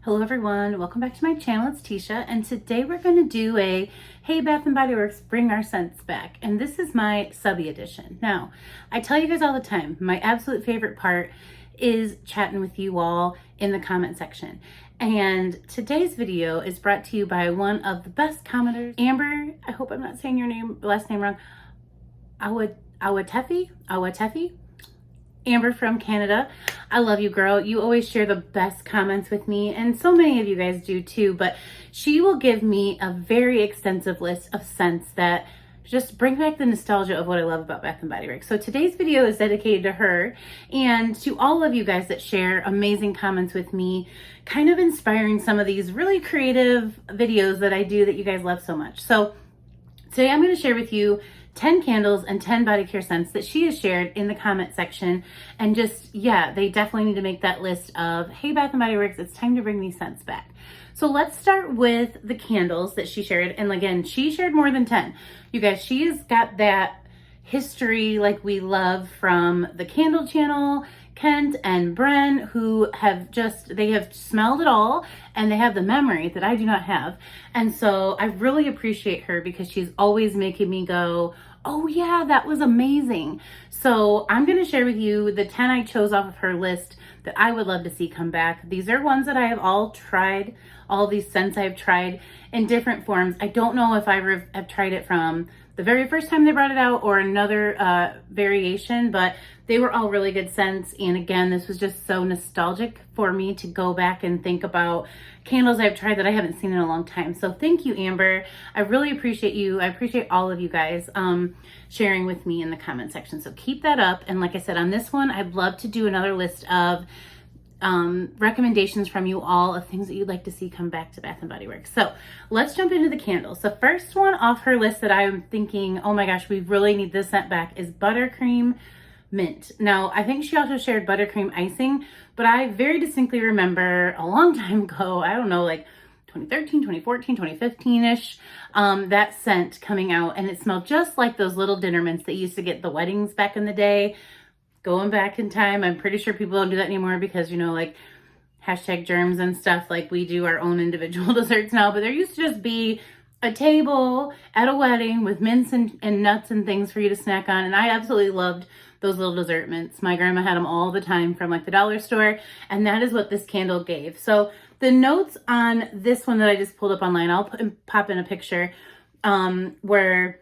Hello everyone, welcome back to my channel. It's Teesha, and today we're going to do a Hey Bath & Body Works Bring Our Scents Back, and this is my Subbie edition. Now, I tell you guys all the time, my absolute favorite part is chatting with you all in the comment section. And today's video is brought to you by one of the best commenters, Amber. I hope I'm not saying your last name wrong. Awatefi. Amber from Canada. I love you, girl. You always share the best comments with me, and so many of you guys do too, but she will give me a very extensive list of scents that just bring back the nostalgia of what I love about Bath & Body Works. So today's video is dedicated to her and to all of you guys that share amazing comments with me, kind of inspiring some of these really creative videos that I do that you guys love so much. So today I'm going to share with you 10 candles and 10 body care scents that she has shared in the comment section. And just, yeah, they definitely need to make that list of, hey, Bath & Body Works, it's time to bring these scents back. So let's start with the candles that she shared. And again, she shared more than 10. You guys, she has got that history like we love from the Candle Channel, Kent and Bren, who have they have smelled it all and they have the memory that I do not have. And so I really appreciate her because she's always making me go, oh yeah, that was amazing. So I'm going to share with you the 10 I chose off of her list that I would love to see come back. These are ones that I have all tried, all these scents I've tried in different forms. I don't know if I have tried it from the very first time they brought it out or another variation, but they were all really good scents. And again, this was just so nostalgic for me to go back and think about candles I've tried that I haven't seen in a long time. So thank you, Amber. I really appreciate you. I appreciate all of you guys sharing with me in the comment section. So keep that up. And like I said, on this one, I'd love to do another list of recommendations from you all of things that you'd like to see come back to Bath & Body Works. So let's jump into the candles. The first one off her list that I'm thinking, oh my gosh, we really need this scent back is Buttercream Mint. Now, I think she also shared Buttercream Icing, but I very distinctly remember a long time ago, I don't know, like 2013, 2014, 2015-ish, that scent coming out, and it smelled just like those little dinner mints that you used to get at the weddings back in the day. Going back in time, I'm pretty sure people don't do that anymore because, you know, like hashtag germs and stuff, like we do our own individual desserts now, but there used to just be a table at a wedding with mints and nuts and things for you to snack on. And I absolutely loved those little dessert mints. My grandma had them all the time from like the dollar store, and that is what this candle gave. So the notes on this one that I just pulled up online, I'll pop in a picture, were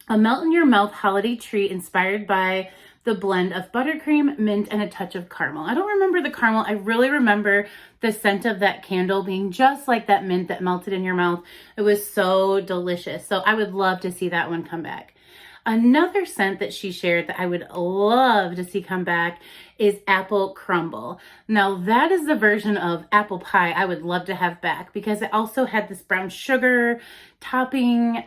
a melt in your mouth holiday treat inspired by the blend of buttercream, mint, and a touch of caramel. I don't remember the caramel. I really remember the scent of that candle being just like that mint that melted in your mouth. It was so delicious. So I would love to see that one come back. Another scent that she shared that I would love to see come back is Apple Crumble. Now that is the version of apple pie I would love to have back because it also had this brown sugar topping,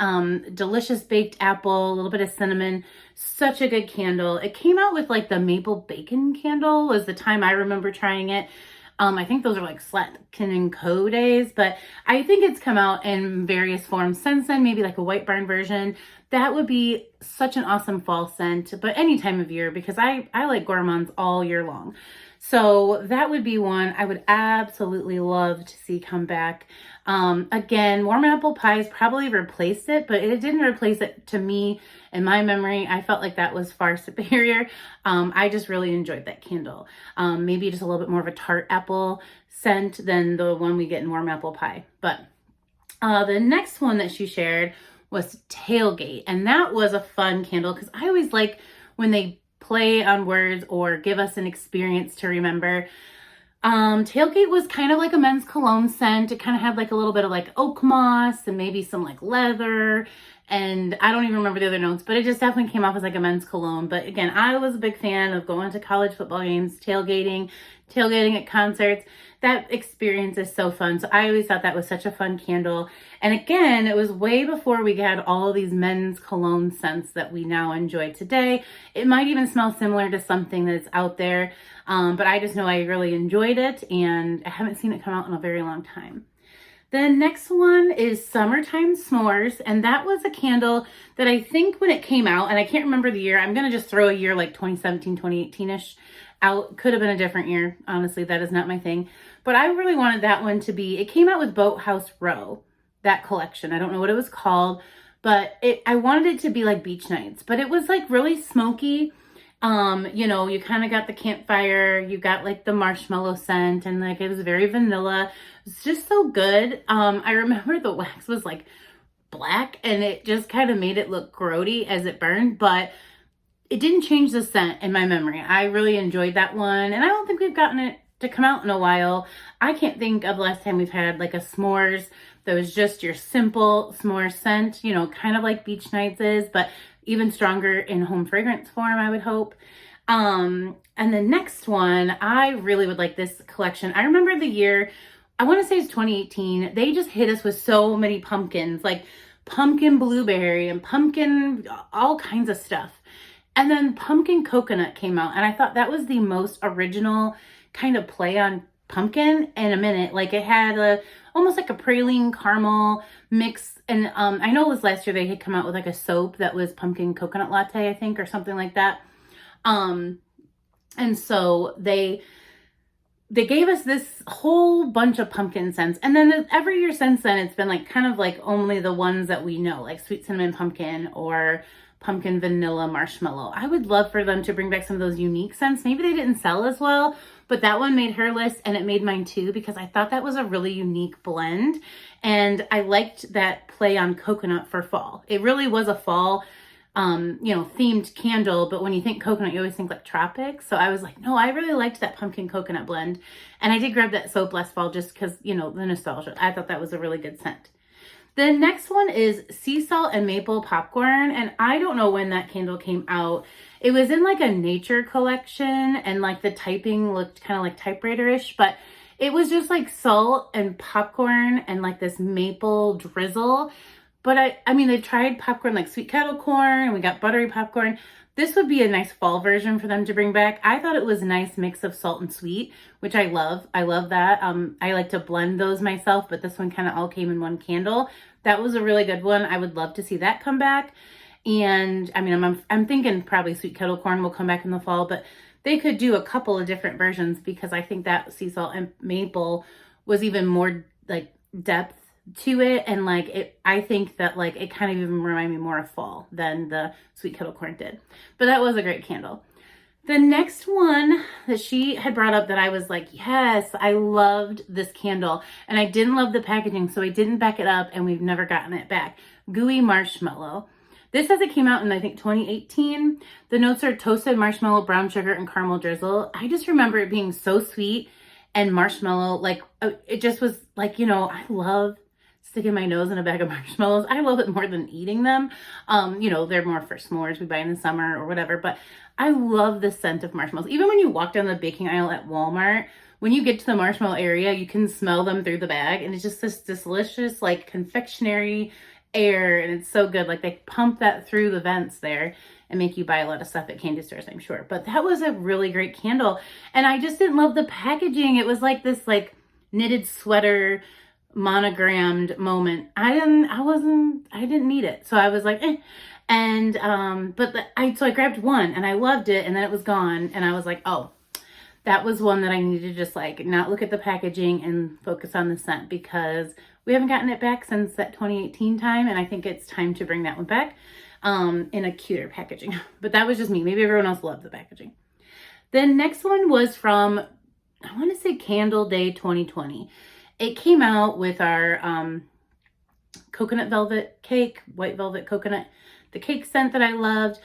delicious baked apple, a little bit of cinnamon. Such a good candle. It came out with like the maple bacon candle was the time I remember trying it. I think those are like Slatkin & Co. days, but I think it's come out in various forms since then, maybe like a whitebarn version. That would be such an awesome fall scent, but any time of year because I like gourmands all year long. So that would be one I would absolutely love to see come back. Again, warm apple pies probably replaced it, but it didn't replace it to me in my memory. I felt like that was far superior. I just really enjoyed that candle. Maybe just a little bit more of a tart apple scent than the one we get in warm apple pie. But the next one that she shared was Tailgate, and that was a fun candle because I always like when they play on words or give us an experience to remember. Tailgate was kind of like a men's cologne scent. It kind of had like a little bit of like oak moss and maybe some like leather, and I don't even remember the other notes, but it just definitely came off as like a men's cologne. But again, I was a big fan of going to college football games, tailgating at concerts. That experience is so fun. So I always thought that was such a fun candle. And again, it was way before we had all of these men's cologne scents that we now enjoy today. It might even smell similar to something that's out there. But I just know I really enjoyed it, and I haven't seen it come out in a very long time. The next one is Summertime S'mores, and that was a candle that I think when it came out, and I can't remember the year, I'm going to just throw a year like 2017, 2018-ish out. Could have been a different year. Honestly, that is not my thing. But I really wanted that one to be, it came out with Boathouse Row, that collection. I don't know what it was called, but I wanted it to be like beach nights, but it was like really smoky. You know, you kind of got the campfire, you got like the marshmallow scent, and like it was very vanilla. It's just so good. I remember the wax was like black and it just kind of made it look grody as it burned, but it didn't change the scent in my memory. I really enjoyed that one, and I don't think we've gotten it to come out in a while. I can't think of the last time we've had like a s'mores that was just your simple s'more scent, you know, kind of like beach nights is, but even stronger in home fragrance form, I would hope. And the next one, I really would like this collection. I remember the year, I want to say it's 2018. They just hit us with so many pumpkins, like pumpkin blueberry and pumpkin, all kinds of stuff. And then pumpkin coconut came out, and I thought that was the most original kind of play on pumpkin in a minute. Like it had almost like a praline caramel mix. And I know it was last year they had come out with like a soap that was pumpkin coconut latte, I think, or something like that. And so they gave us this whole bunch of pumpkin scents. And then every year since then, it's been like kind of like only the ones that we know, like sweet cinnamon pumpkin or pumpkin vanilla marshmallow. I would love for them to bring back some of those unique scents. Maybe they didn't sell as well, but that one made her list and it made mine too, because I thought that was a really unique blend. And I liked that play on coconut for fall. It really was a fall, you know, themed candle, but when you think coconut, you always think like tropics. So I was like, no, I really liked that pumpkin coconut blend. And I did grab that soap last fall just because, you know, the nostalgia. I thought that was a really good scent. The next one is sea salt and maple popcorn, and I don't know when that candle came out. It was in like a nature collection, and like the typing looked kind of like typewriter-ish, but it was just like salt and popcorn and like this maple drizzle. But I mean, they tried popcorn like sweet kettle corn, and we got buttery popcorn. This would be a nice fall version for them to bring back. I thought it was a nice mix of salt and sweet, which I love. I love that. I like to blend those myself, but this one kind of all came in one candle. That was a really good one. I would love to see that come back. And I mean, I'm thinking probably sweet kettle corn will come back in the fall, but they could do a couple of different versions, because I think that sea salt and maple was even more like depth to it, and like it, I think that like it kind of even reminded me more of fall than the sweet kettle corn did. But that was a great candle. The next one that she had brought up that I was like, yes, I loved this candle, and I didn't love the packaging, so I didn't back it up, and we've never gotten it back. Gooey Marshmallow. This says it came out in, I think, 2018. The notes are toasted marshmallow, brown sugar, and caramel drizzle. I just remember it being so sweet and marshmallow. Like, it just was like, you know, I love sticking my nose in a bag of marshmallows. I love it more than eating them. You know, they're more for s'mores we buy in the summer or whatever, but I love the scent of marshmallows. Even when you walk down the baking aisle at Walmart, when you get to the marshmallow area, you can smell them through the bag, and it's just this delicious like confectionery air, and it's so good. Like they pump that through the vents there and make you buy a lot of stuff at candy stores, I'm sure. But that was a really great candle, and I just didn't love the packaging. It was like this like knitted sweater monogrammed moment. I didn't need it. So I was like, eh. And, so I grabbed one and I loved it, and then it was gone. And I was like, oh, that was one that I needed to just like not look at the packaging and focus on the scent, because we haven't gotten it back since that 2018 time. And I think it's time to bring that one back, in a cuter packaging. But that was just me. Maybe everyone else loved the packaging. The next one was from, I want to say Candle Day 2020. It came out with our coconut velvet cake, white velvet coconut, the cake scent that I loved.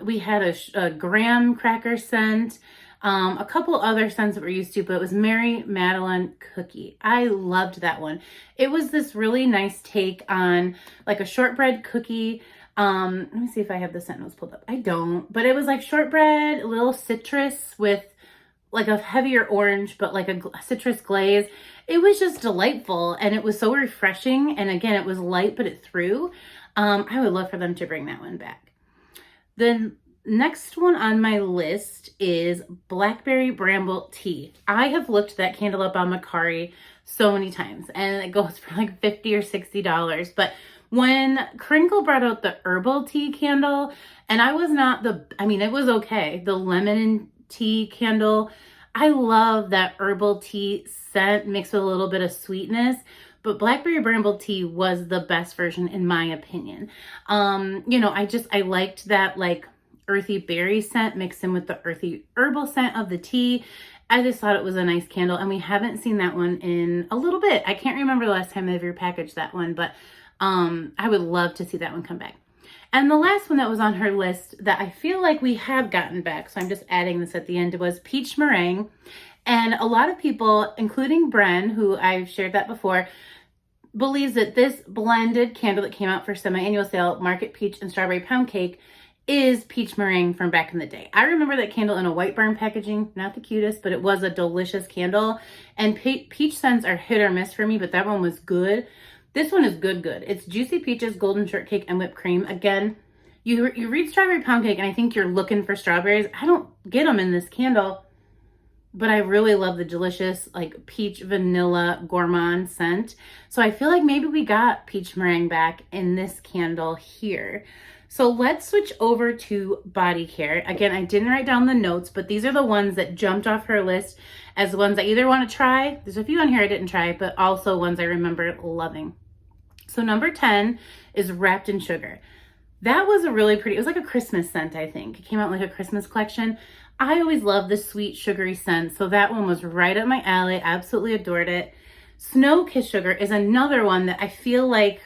We had a graham cracker scent, a couple other scents that we're used to, but it was Mary Madeline cookie. I loved that one. It was this really nice take on like a shortbread cookie. Let me see if I have the scent notes pulled up. I don't, but it was like shortbread, a little citrus with like a heavier orange, but like a citrus glaze. It was just delightful, and it was so refreshing. And again, it was light, but it threw. I would love for them to bring that one back. The next one on my list is Blackberry Bramble Tea. I have looked that candle up on Mercari so many times, and it goes for like $50 or $60. But when Crinkle brought out the herbal tea candle, and I was not it was okay. The lemon tea candle. I love that herbal tea scent mixed with a little bit of sweetness, but blackberry bramble tea was the best version in my opinion. You know, I liked that like earthy berry scent mixed in with the earthy herbal scent of the tea. I just thought it was a nice candle, and we haven't seen that one in a little bit. I can't remember the last time they've repackaged that one, but I would love to see that one come back. And the last one that was on her list that I feel like we have gotten back, so I'm just adding this at the end, was peach meringue. And a lot of people, including Bren, who I've shared that before, believes that this blended candle that came out for semi-annual sale, Market Peach and Strawberry Pound Cake, is peach meringue from back in the day. I remember that candle in a whitebarn packaging, not the cutest, but it was a delicious candle. And peach scents are hit or miss for me, but that one was good. This one is good. It's juicy peaches, golden shortcake, and whipped cream. Again, you read strawberry pound cake, and I think you're looking for strawberries. I don't get them in this candle, but I really love the delicious like peach vanilla gourmand scent. So I feel like maybe we got peach meringue back in this candle here. So let's switch over to body care. Again, I didn't write down the notes, but these are the ones that jumped off her list as the ones I either want to try. There's a few on here I didn't try, but also ones I remember loving. So number 10 is Wrapped in Sugar. That was a really pretty, it was like a Christmas scent, I think. It came out like a Christmas collection. I always love the sweet, sugary scent. So that one was right up my alley. Absolutely adored it. Snow Kiss Sugar is another one that I feel like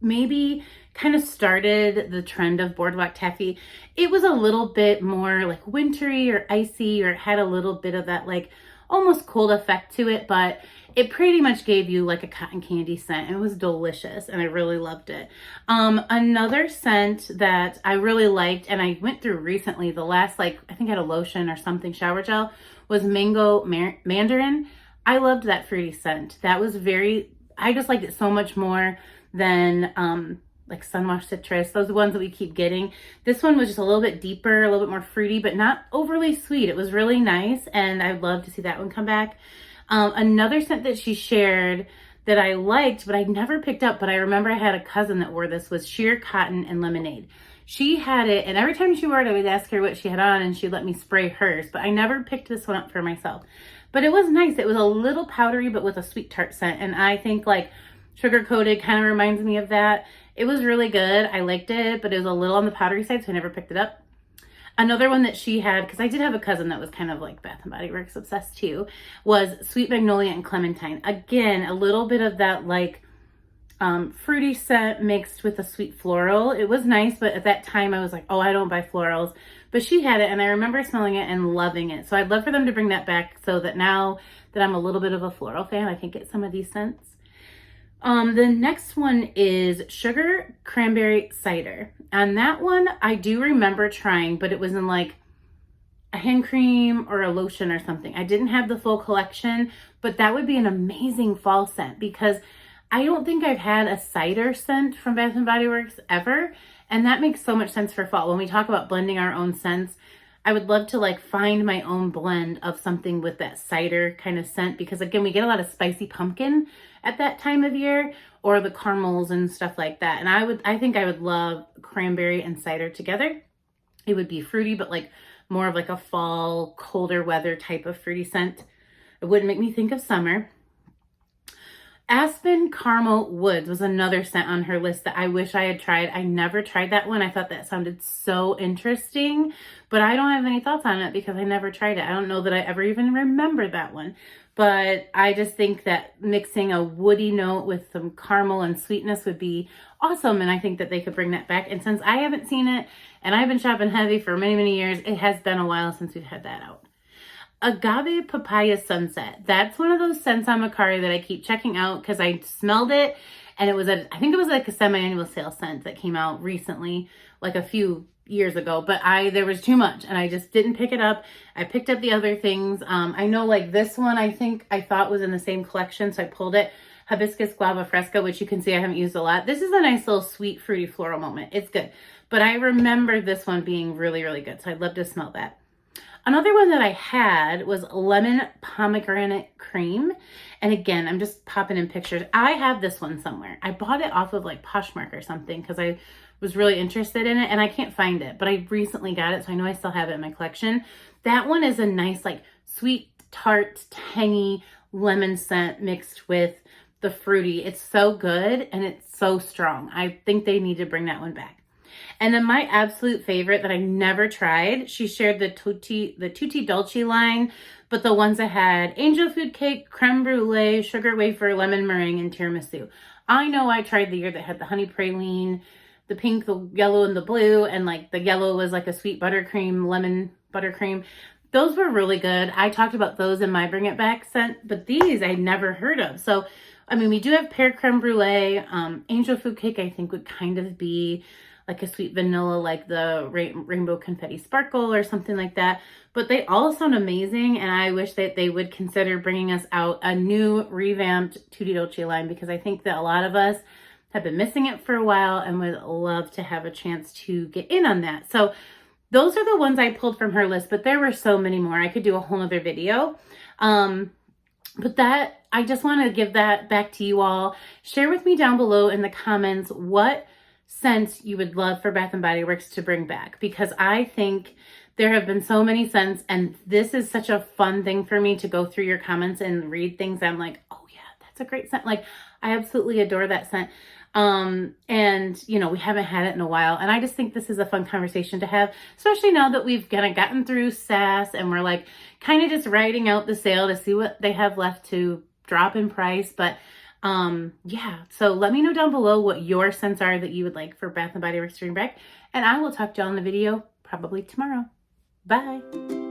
maybe kind of started the trend of boardwalk taffy. It was a little bit more like wintry or icy, or it had a little bit of that like almost cold effect to it, but it pretty much gave you like a cotton candy scent. It was delicious and I really loved it. Another scent that I really liked and I went through recently, the last like I think I had a lotion or something, shower gel, was Mango Mandarin. I loved that fruity scent. That was I just liked it so much more than like Sunwash Citrus, those are the ones that we keep getting. This one was just a little bit deeper, a little bit more fruity, but not overly sweet. It was really nice, and I'd love to see that one come back. Another scent that she shared that I liked, but I never picked up, but I remember I had a cousin that wore this, was Sheer Cotton and Lemonade. She had it, and every time she wore it, I would ask her what she had on, and she'd let me spray hers, but I never picked this one up for myself. But it was nice. It was a little powdery, but with a sweet tart scent, and I think like sugar-coated kind of reminds me of that. It was really good. I liked it, but it was a little on the powdery side, so I never picked it up. Another one that she had, because I did have a cousin that was kind of like Bath & Body Works obsessed too, was Sweet Magnolia and Clementine. Again, a little bit of that like fruity scent mixed with a sweet floral. It was nice, but at that time I was like, oh, I don't buy florals. But she had it, and I remember smelling it and loving it. So I'd love for them to bring that back so that now that I'm a little bit of a floral fan, I can get some of these scents. The next one is Sugar Cranberry Cider. And that one I do remember trying, but it was in like a hand cream or a lotion or something. I didn't have the full collection, but that would be an amazing fall scent because I don't think I've had a cider scent from Bath & Body Works ever. And that makes so much sense for fall. When we talk about blending our own scents, I would love to like find my own blend of something with that cider kind of scent, because again, we get a lot of spicy pumpkin at that time of year, or the caramels and stuff like that. And I think I would love cranberry and cider together. It would be fruity, but like more of like a fall, colder weather type of fruity scent. It wouldn't make me think of summer. Aspen Caramel Woods was another scent on her list that I wish I had tried. I never tried that one. I thought that sounded so interesting, but I don't have any thoughts on it because I never tried it. I don't know that I ever even remember that one, but I just think that mixing a woody note with some caramel and sweetness would be awesome, and I think that they could bring that back. And since I haven't seen it, and I've been shopping heavy for many, many years, it has been a while since we've had that out. Agave Papaya Sunset. That's one of those scents on Mercari that I keep checking out because I smelled it and I think it was like a semi-annual sale scent that came out recently, like a few years ago, but there was too much and I just didn't pick it up. I picked up the other things. I know like this one, I thought was in the same collection, so I pulled it. Hibiscus Guava Fresca, which you can see I haven't used a lot. This is a nice little sweet, fruity floral moment. It's good, but I remember this one being really, really good, so I'd love to smell that. Another one that I had was Lemon Pomegranate Cream. And again, I'm just popping in pictures. I have this one somewhere. I bought it off of like Poshmark or something because I was really interested in it, and I can't find it, but I recently got it, so I know I still have it in my collection. That one is a nice, like, sweet, tart, tangy lemon scent mixed with the fruity. It's so good, and it's so strong. I think they need to bring that one back. And then my absolute favorite that I never tried, she shared the Tutti Dolce line, but the ones that had angel food cake, creme brulee, sugar wafer, lemon meringue, and tiramisu. I know I tried the year that had the honey praline, the pink, the yellow, and the blue, and like the yellow was like a sweet buttercream, lemon buttercream. Those were really good. I talked about those in my Bring It Back scent, but these I never heard of. So, I mean, we do have pear creme brulee. Angel food cake, I think, would kind of be like a sweet vanilla, like the rainbow confetti sparkle or something like that. But they all sound amazing, and I wish that they would consider bringing us out a new revamped Tutti Dolce line, because I think that a lot of us have been missing it for a while and would love to have a chance to get in on that. So those are the ones I pulled from her list, but there were so many more. I could do a whole other video. But that, I just want to give that back to you all. Share with me down below in the comments what scents you would love for Bath & Body Works to bring back, because I think there have been so many scents, and this is such a fun thing for me to go through your comments and read things. I'm like, oh yeah, that's a great scent. Like, I absolutely adore that scent. And you know, we haven't had it in a while, and I just think this is a fun conversation to have, especially now that we've kind of gotten through SAS and we're like kind of just riding out the sale to see what they have left to drop in price. But yeah, so let me know down below what your scents are that you would like for Bath & Body Works to bring back, and I will talk to y'all in the video probably tomorrow. Bye.